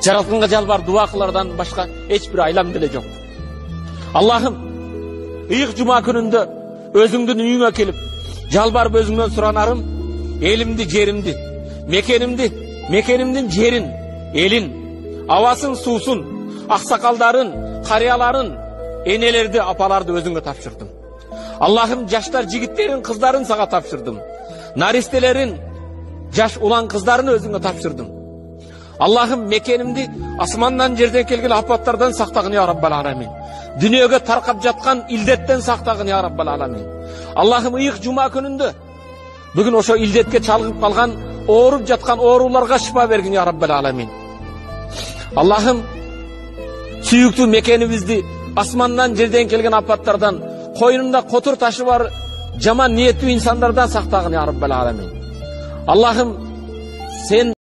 Жаратканга жалбар дуа кылардан башка эч бир айлам деле жок. Аллахым, ыйык жума күнүндө өзүңдүн үйүңө келип, жалбарып өзүңдөн суранарым, элимди, жеримди, мекенимдин жерин, элин, абасын, суусун, аксакалдарын, карыяларын, энелерди, апаларды өзүңө тапшырдым. Аллахым, жаштар жигиттерин, кыздарын сага тапшырдым. Наристелерин, жаш улан кыздарын өзүңө тапшырдым. Аллахым, мекенимди асмандан жерден келген апаттардан сактагын я Раббал аламин. Дүйнөгө таркап жаткан илдеттен сактагын я Раббал аламин. Аллахым, ыйык жума күнүндө бүгүн ошо илдетке чалгып калган, ооруп жаткан ооруларга шифа бергин я Раббал аламин. Аллахым, сүйүктүү мекенибизди асмандан жерден келген апаттардан, койнунда котур ташы бар жаман ниеттүү инсандардан сактагын я Раббал аламин. Аллахым, сен